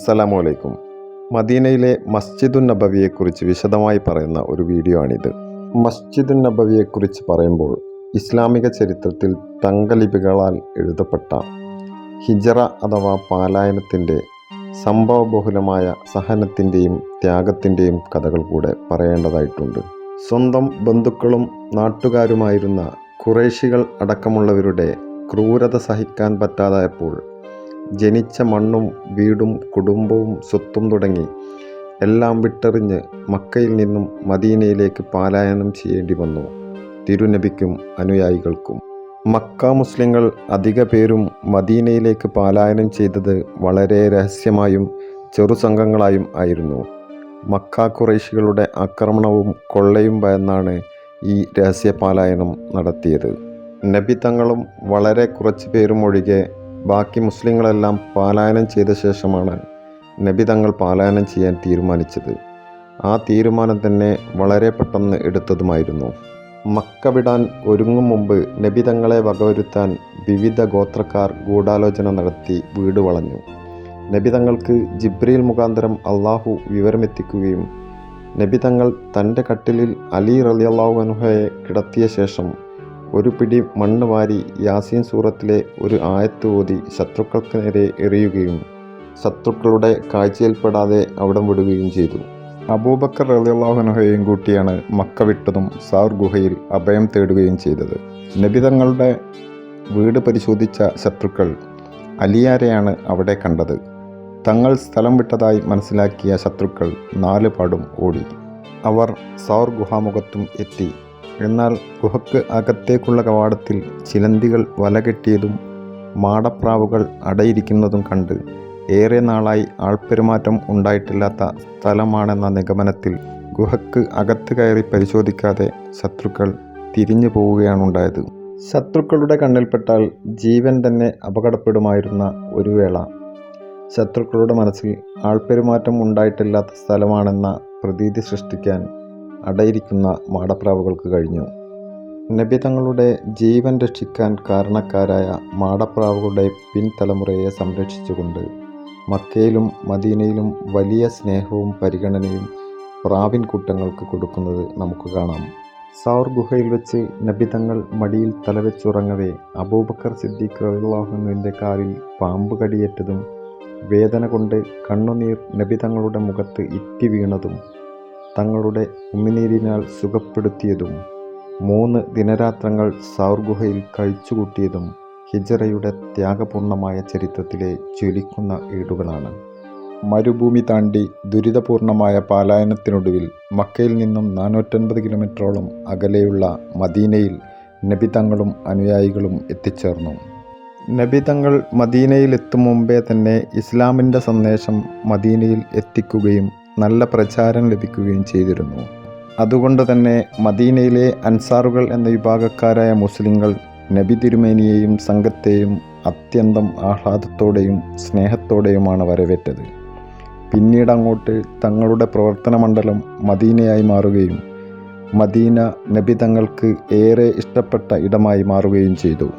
അസ്സലാമു അലൈക്കും. മദീനയിലെ മസ്ജിദുൻ നബവിയെക്കുറിച്ച് വിശദമായി പറയുന്ന ഒരു വീഡിയോ ആണിത്. മസ്ജിദുൻ നബവിയെക്കുറിച്ച് പറയുമ്പോൾ ഇസ്ലാമിക ചരിത്രത്തിൽ തങ്കലിപികളാൽ എഴുതപ്പെട്ട ഹിജറ അഥവാ പാലായനത്തിൻ്റെ സംഭവബഹുലമായ സഹനത്തിൻ്റെയും ത്യാഗത്തിൻ്റെയും കഥകൾ കൂടെ പറയേണ്ടതായിട്ടുണ്ട്. സ്വന്തം ബന്ധുക്കളും നാട്ടുകാരുമായിരുന്ന ഖുറൈശികൾ അടക്കമുള്ളവരുടെ ക്രൂരത സഹിക്കാൻ പറ്റാതായപ്പോൾ ജനിച്ച മണ്ണും വീടും കുടുംബവും സ്വത്തും തുടങ്ങി എല്ലാം വിട്ടെറിഞ്ഞ് മക്കയിൽ നിന്നും മദീനയിലേക്ക് പാലായനം ചെയ്യേണ്ടി വന്നു തിരുനബിക്കും അനുയായികൾക്കും. മക്ക മുസ്ലിങ്ങൾ അധിക പേരും മദീനയിലേക്ക് പാലായനം ചെയ്തത് വളരെ രഹസ്യമായും ചെറുസംഘങ്ങളായും ആയിരുന്നു. മക്ക ഖുറൈശികളുടെ ആക്രമണവും കൊള്ളയും ഭയന്നാണ് ഈ രഹസ്യ പാലായനം നടത്തിയത്. നബി തങ്ങളും വളരെ കുറച്ച് പേരും ഒഴികെ ബാക്കി മുസ്ലിങ്ങളെല്ലാം പാലായനം ചെയ്ത ശേഷമാണ് നബി തങ്ങൾ പാലായനം ചെയ്യാൻ തീരുമാനിച്ചത്. ആ തീരുമാനം തന്നെ വളരെ പെട്ടെന്ന് എടുത്തതുമായിരുന്നു. മക്ക വിടാൻ ഒരുങ്ങും മുമ്പ് നബി തങ്ങളെ വകവരുത്താൻ വിവിധ ഗോത്രക്കാർ ഗൂഢാലോചന നടത്തി വീട് വളഞ്ഞു. നബി തങ്ങൾക്ക് ജിബ്രീൽ മുഖാന്തരം അള്ളാഹു വിവരമെത്തിക്കുകയും നബി തങ്ങൾ തൻ്റെ കട്ടിലിൽ അലി റളിയല്ലാഹു അൻഹുവെ കിടത്തിയ ശേഷം ഒരു പിടി മണ്ണ് വാരി യാസീൻ സൂറത്തിലെ ഒരു ആയത്ത് ഓതി ശത്രുക്കൾക്ക് നേരെ എറിയുകയും ശത്രുക്കളുടെ കാഴ്ചയിൽപ്പെടാതെ അവിടം വിടുകയും ചെയ്തു. അബൂബക്കർ റളിയല്ലാഹു അൻഹുവെയും കൂട്ടിയാണ് മക്ക വിട്ടതും സൗർ ഗുഹയിൽ അഭയം തേടുകയും ചെയ്തത്. നബി തങ്ങളുടെ വീട് പരിശോധിച്ച ശത്രുക്കൾ അലിയാരെയാണ് അവിടെ കണ്ടത്. തങ്ങൾ സ്ഥലം വിട്ടതായി മനസ്സിലാക്കിയ ശത്രുക്കൾ നാലുപാടും ഓടി. അവർ സൗർ ഗുഹാമുഖത്തും എത്തി. എന്നാൽ ഗുഹയ്ക്ക് അകത്തേക്കുള്ള കവാടത്തിൽ ചിലന്തികൾ വലകെട്ടിയതും മാടപ്രാവുകൾ അടയിരിക്കുന്നതും കണ്ട് ഏറെ നാളായി ആൾപ്പെരുമാറ്റം ഉണ്ടായിട്ടില്ലാത്ത സ്ഥലമാണെന്ന നിഗമനത്തിൽ ഗുഹയ്ക്ക് അകത്ത് കയറി പരിശോധിക്കാതെ ശത്രുക്കൾ തിരിഞ്ഞു പോവുകയാണുണ്ടായത്. ശത്രുക്കളുടെ കണ്ണിൽപ്പെട്ടാൽ ജീവൻ തന്നെ അപകടപ്പെടുമായിരുന്ന ഒരു വേള ശത്രുക്കളുടെ മനസ്സിൽ ആൾപ്പെരുമാറ്റം ഉണ്ടായിട്ടില്ലാത്ത സ്ഥലമാണെന്ന പ്രതീതി സൃഷ്ടിക്കാൻ അടയിരിക്കുന്ന മാടപ്രാവുകൾക്ക് കഴിഞ്ഞു. നബി തങ്ങളുടെ ജീവൻ രക്ഷിക്കാൻ കാരണക്കാരായ മാടപ്രാവുകളുടെ പിൻതലമുറയെ സംരക്ഷിച്ചുകൊണ്ട് മക്കയിലും മദീനയിലും വലിയ സ്നേഹവും പരിഗണനയും പ്രാവിൻ കൂട്ടങ്ങൾക്ക് കൊടുക്കുന്നത് നമുക്ക് കാണാം. സൗർ ഗുഹയിൽ വെച്ച് നബി തങ്ങൾ മടിയിൽ തലവെച്ചുറങ്ങവേ അബൂബക്കർ സിദ്ദീഖ് റളിയല്ലാഹു അൻഹുവിൻ്റെ കാലിൽ പാമ്പ് കടിയേറ്റതും വേദന കൊണ്ട് കണ്ണുനീർ നബി തങ്ങളുടെ മുഖത്ത് ഇറ്റി വീണതും തങ്ങളുടെ ഉമിനീരിനാൽ സുഖപ്പെടുത്തിയതും 3 ദിനരാത്രങ്ങൾ സൗർ ഗുഹയിൽ കഴിച്ചുകൂട്ടിയതും ഹിജറയുടെ ത്യാഗപൂർണമായ ചരിത്രത്തിലെ ജ്വലിക്കുന്ന ഏടുകളാണ്. മരുഭൂമി താണ്ടി ദുരിതപൂർണമായ പാലായനത്തിനൊടുവിൽ മക്കയിൽ നിന്നും 450 കിലോമീറ്ററോളം അകലെയുള്ള മദീനയിൽ നബി തങ്ങളും അനുയായികളും എത്തിച്ചേർന്നു. നബി തങ്ങൾ മദീനയിൽ എത്തും മുമ്പേ തന്നെ ഇസ്ലാമിൻ്റെ സന്ദേശം മദീനയിൽ എത്തിക്കുകയും നല്ല പ്രചാരം ലഭിക്കുകയും ചെയ്തിരുന്നു. അതുകൊണ്ട് തന്നെ മദീനയിലെ അൻസാറുകൾ എന്ന വിഭാഗക്കാരായ മുസ്ലിങ്ങൾ നബി തിരുമേനിയെയും സംഘത്തെയും അത്യന്തം ആഹ്ലാദത്തോടെയും സ്നേഹത്തോടെയുമാണ് വരവേറ്റത്. പിന്നീട് അങ്ങോട്ട് തങ്ങളുടെ പ്രവർത്തന മണ്ഡലം മദീനയായി മാറുകയും മദീന നബി തങ്ങൾക്ക് ഏറെ ഇഷ്ടപ്പെട്ട ഇടമായി മാറുകയും ചെയ്തു.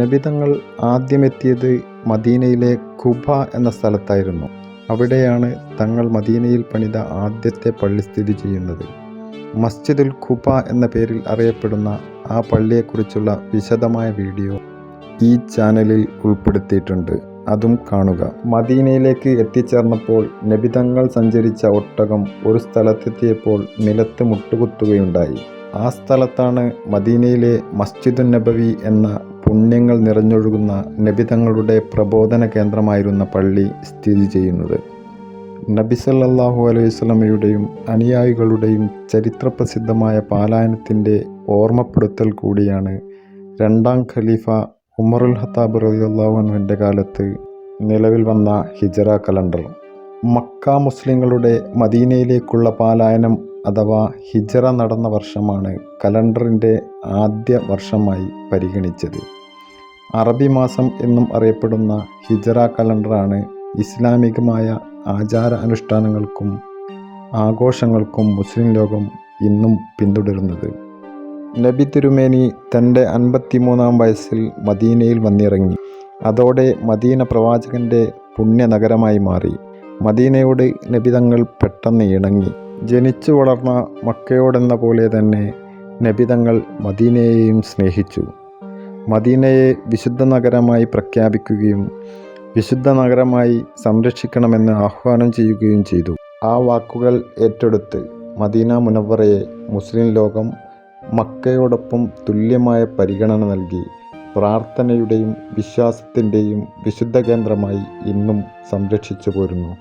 നബി തങ്ങൾ ആദ്യമെത്തിയത് മദീനയിലെ ഖുബ എന്ന സ്ഥലത്തായിരുന്നു. അവിടെയാണ് തങ്ങൾ മദീനയിൽ പണിത ആദ്യത്തെ പള്ളി സ്ഥിതി ചെയ്യുന്നത്. മസ്ജിദുൽ ഖുബ എന്ന പേരിൽ അറിയപ്പെടുന്ന ആ പള്ളിയെക്കുറിച്ചുള്ള വിശദമായ വീഡിയോ ഈ ചാനലിൽ ഉൾപ്പെടുത്തിയിട്ടുണ്ട്. അതും കാണുക. മദീനയിലേക്ക് എത്തിച്ചേർന്നപ്പോൾ നബി തങ്ങൾ സഞ്ചരിച്ച ഒട്ടകം ഒരു സ്ഥലത്തെത്തിയപ്പോൾ നിലത്ത് മുട്ടുകുത്തുകയുണ്ടായി. ആ സ്ഥലത്താണ് മദീനയിലെ മസ്ജിദുൻ നബവി എന്ന പുണ്യങ്ങൾ നിറഞ്ഞൊഴുകുന്ന നബി തങ്ങളുടെ പ്രബോധന കേന്ദ്രമായിരുന്ന പള്ളി സ്ഥിതി ചെയ്യുന്നത്. നബി സല്ലല്ലാഹു അലൈഹി വസല്ലമയുടെയും അനുയായികളുടെയും ചരിത്രപ്രസിദ്ധമായ പാലായനത്തിൻ്റെ ഓർമ്മപ്പെടുത്തൽ കൂടിയാണ് 2ാം ഖലീഫ ഉമറുൽ ഖത്താബ് റളിയല്ലാഹു അൻഹുവിൻ്റെ കാലത്ത് നിലവിൽ വന്ന ഹിജറ കലണ്ടർ. മക്ക മുസ്ലിങ്ങളുടെ മദീനയിലേക്കുള്ള പാലായനം അഥവാ ഹിജറ നടന്ന വർഷമാണ് കലണ്ടറിൻ്റെ ആദ്യ വർഷമായി പരിഗണിച്ചത്. അറബി മാസം എന്നും അറിയപ്പെടുന്ന ഹിജറ കലണ്ടറാണ് ഇസ്ലാമികമായ ആചാര അനുഷ്ഠാനങ്ങൾക്കും ആഘോഷങ്ങൾക്കും മുസ്ലിം ലോകം ഇന്നും പിന്തുടരുന്നത്. നബി തിരുമേനി തൻ്റെ 53-ാം വയസ്സിൽ മദീനയിൽ വന്നിറങ്ങി. അതോടെ മദീന പ്രവാചകൻ്റെ പുണ്യനഗരമായി മാറി. മദീനയോട് നബി തങ്ങൾ പെട്ടെന്ന് ഇണങ്ങി. ജനിച്ചു വളർന്ന മക്കയോടെന്ന പോലെ തന്നെ നബി തങ്ങൾ മദീനയെയും സ്നേഹിച്ചു. മദീനയെ വിശുദ്ധ നഗരമായി പ്രഖ്യാപിക്കുകയും വിശുദ്ധ നഗരമായി സംരക്ഷിക്കണമെന്ന് ആഹ്വാനം ചെയ്യുകയും ചെയ്തു. ആ വാക്കുകൾ ഏറ്റെടുത്ത് മദീന മുനവ്വറയെ മുസ്ലിം ലോകം മക്കയോടൊപ്പം തുല്യമായ പരിഗണന നൽകി പ്രാർത്ഥനയുടെയും വിശ്വാസത്തിൻ്റെയും വിശുദ്ധ കേന്ദ്രമായി ഇന്നും സംരക്ഷിച്ചു പോരുന്നു.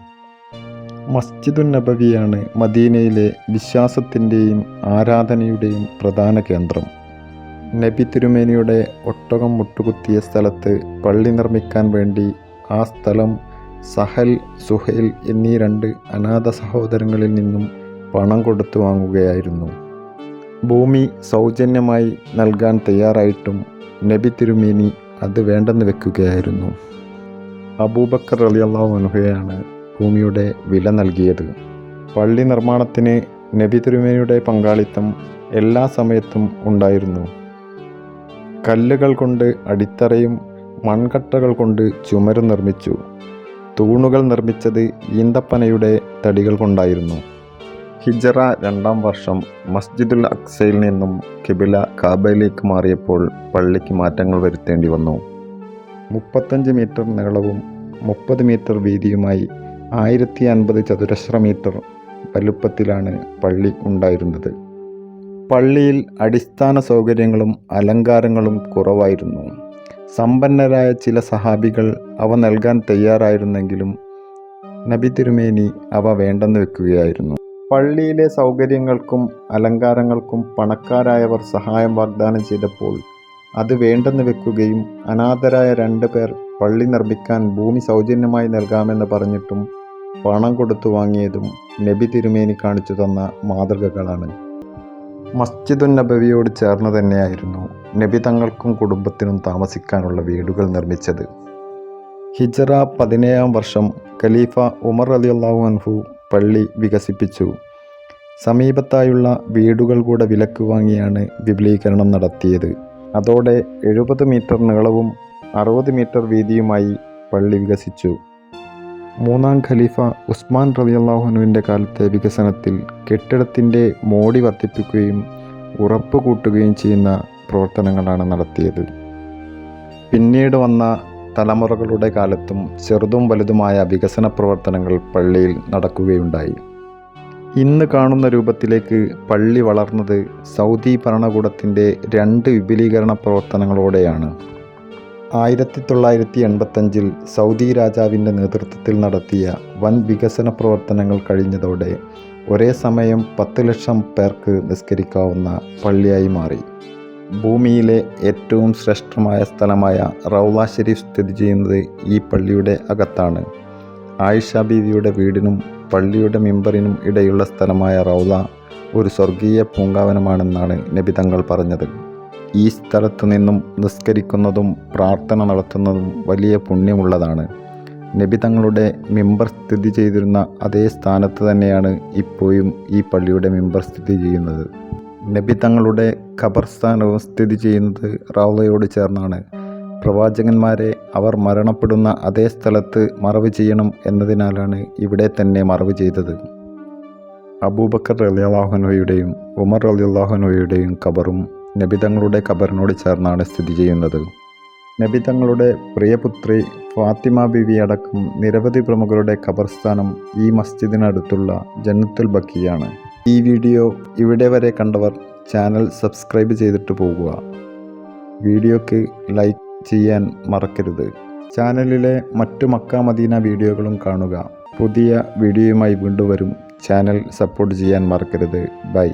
മസ്ജിദുൻ നബവിയാണ് മദീനയിലെ വിശ്വാസത്തിൻ്റെയും ആരാധനയുടെയും പ്രധാന കേന്ദ്രം. നബി തിരുമേനിയുടെ ഒട്ടകം മുട്ടുകുത്തിയ സ്ഥലത്ത് പള്ളി നിർമ്മിക്കാൻ വേണ്ടി ആ സ്ഥലം സഹൽ, സുഹൈൽ എന്നീ 2 അനാഥ സഹോദരങ്ങളിൽ നിന്നും പണം കൊടുത്തു വാങ്ങുകയായിരുന്നു. ഭൂമി സൗജന്യമായി നൽകാൻ തയ്യാറായിട്ടും നബി തിരുമേനി അത് വേണ്ടെന്ന് വെക്കുകയായിരുന്നു. അബൂബക്കർ റളിയല്ലാഹു അൻഹുയാണ് ഭൂമിയുടെ വില നൽകിയത്. പള്ളി നിർമ്മാണത്തിന് നബി തിരുമേനിയുടെ പങ്കാളിത്തം എല്ലാ സമയത്തും ഉണ്ടായിരുന്നു. കല്ലുകൾ കൊണ്ട് അടിത്തറയും മൺകട്ടകൾ കൊണ്ട് ചുമരും നിർമ്മിച്ചു. തൂണുകൾ നിർമ്മിച്ചത് ഈന്തപ്പനയുടെ തടികൾ കൊണ്ടായിരുന്നു. ഹിജറ 2-ാം വർഷം മസ്ജിദുൽ അഖ്സയിൽ നിന്നും ഖിബില കാബയിലേക്ക് മാറിയപ്പോൾ പള്ളിക്ക് മാറ്റങ്ങൾ വരുത്തേണ്ടി വന്നു. 35 മീറ്റർ നീളവും 30 മീറ്റർ വീതിയുമായി 1050 ചതുരശ്ര മീറ്റർ വലുപ്പത്തിലാണ് പള്ളി ഉണ്ടായിരുന്നത്. പള്ളിയിൽ അടിസ്ഥാന സൗകര്യങ്ങളും അലങ്കാരങ്ങളും കുറവായിരുന്നു. സമ്പന്നരായ ചില സഹാബികൾ അവ നൽകാൻ തയ്യാറായിരുന്നെങ്കിലും നബി തിരുമേനി അവ വേണ്ടെന്ന് വെക്കുകയായിരുന്നു. പള്ളിയിലെ സൗകര്യങ്ങൾക്കും അലങ്കാരങ്ങൾക്കും പണക്കാരായവർ സഹായം വാഗ്ദാനം ചെയ്തപ്പോൾ അത് വേണ്ടെന്ന് വെക്കുകയും അനാഥരായ 2 പേർ പള്ളി നിർമ്മിക്കാൻ ഭൂമി സൗജന്യമായി നൽകാമെന്ന് പറഞ്ഞിട്ടും പണം കൊടുത്തു വാങ്ങിയതും നബി തിരുമേനി കാണിച്ചു തന്ന മാതൃകകളാണ്. മസ്ജിദുൻ നബവിയോട് ചേർന്ന് തന്നെയായിരുന്നു നബി തങ്ങൾക്കും കുടുംബത്തിനും താമസിക്കാനുള്ള വീടുകൾ നിർമ്മിച്ചത്. ഹിജറ 17-ാം വർഷം ഖലീഫ ഉമർ റളിയല്ലാഹു അൻഹു പള്ളി വികസിപ്പിച്ചു. സമീപത്തായുള്ള വീടുകൾ കൂടെ വിലക്ക് വാങ്ങിയാണ് വിപുലീകരണം നടത്തിയത്. അതോടെ 70 മീറ്റർ നീളവും 60 മീറ്റർ വീതിയുമായി പള്ളി വികസിച്ചു. 3-ാം ഖലീഫ ഉസ്മാൻ റളിയല്ലാഹു അൻഹുവിൻ്റെ കാലത്തെ വികസനത്തിൽ കെട്ടിടത്തിൻ്റെ മോടി വർദ്ധിപ്പിക്കുകയും ഉറപ്പ് കൂട്ടുകയും ചെയ്യുന്ന പ്രവർത്തനങ്ങളാണ് നടത്തിയത്. പിന്നീട് വന്ന തലമുറകളുടെ കാലത്തും ചെറുതും വലുതുമായ വികസന പ്രവർത്തനങ്ങൾ പള്ളിയിൽ നടക്കുകയുണ്ടായി. ഇന്ന് കാണുന്ന രൂപത്തിലേക്ക് പള്ളി വളർന്നത് സൗദി ഭരണകൂടത്തിൻ്റെ 2 വിപുലീകരണ പ്രവർത്തനങ്ങളോടെയാണ്. 1985-ൽ സൗദി രാജാവിൻ്റെ നേതൃത്വത്തിൽ നടത്തിയ വൻ വികസന പ്രവർത്തനങ്ങൾ കഴിഞ്ഞതോടെ ഒരേ സമയം 10 ലക്ഷം പേർക്ക് നിസ്കരിക്കാവുന്ന പള്ളിയായി മാറി. ഭൂമിയിലെ ഏറ്റവും ശ്രേഷ്ഠമായ സ്ഥലമായ റൗള ഷരീഫ് സ്ഥിതി ചെയ്യുന്നത് ഈ പള്ളിയുടെ അകത്താണ്. ആയിഷ ബീവിയുടെ വീടിനും പള്ളിയുടെ മിമ്പറിനും ഇടയിലുള്ള സ്ഥലമായ റൗള ഒരു സ്വർഗീയ പൂങ്കാവനമാണെന്നാണ് നബി തങ്ങൾ പറഞ്ഞത്. ഈ സ്ഥലത്തു നിന്നും നിസ്കരിക്കുന്നതും പ്രാർത്ഥന നടത്തുന്നതും വലിയ പുണ്യമുള്ളതാണ്. നബി തങ്ങളുടെ മിമ്പർ സ്ഥിതി ചെയ്തിരുന്ന അതേ സ്ഥാനത്ത് തന്നെയാണ് ഇപ്പോഴും ഈ പള്ളിയുടെ മിമ്പർ സ്ഥിതി ചെയ്യുന്നത്. നബി തങ്ങളുടെ ഖബർസ്ഥാനവും സ്ഥിതി ചെയ്യുന്നത് റൗളയോട് ചേർന്നാണ്. പ്രവാചകന്മാരെ അവർ മരണപ്പെടുന്ന അതേ സ്ഥലത്ത് മറവ് ചെയ്യണം എന്നതിനാലാണ് ഇവിടെ തന്നെ മറവ് ചെയ്തത്. അബൂബക്കർ റളിയല്ലാഹു അൻഹുവിൻ്റെയും ഉമർ റളിയല്ലാഹു അൻഹുവിൻ്റെയും ഖബറും നബി തങ്ങളുടെ ഖബറിനോട് ചേർന്നാണ് സ്ഥിതി ചെയ്യുന്നത്. നബി തങ്ങളുടെ പ്രിയപുത്രി ഫാത്തിമ ബീവി അടക്കം നിരവധി പ്രമുഖരുടെ ഖബർസ്ഥാനം ഈ മസ്ജിദിനടുത്തുള്ള ജന്നത്തുൽ ബഖിയാണ്. ഈ വീഡിയോ ഇവിടെ വരെ കണ്ടവർ ചാനൽ സബ്സ്ക്രൈബ് ചെയ്തിട്ട് പോകുക. വീഡിയോക്ക് ലൈക്ക് ചെയ്യാൻ മറക്കരുത്. ചാനലിലെ മറ്റു മക്ക മദീന വീഡിയോകളും കാണുക. പുതിയ വീഡിയോയുമായി വീണ്ടും വരും. ചാനൽ സപ്പോർട്ട് ചെയ്യാൻ മറക്കരുത്. ബൈ.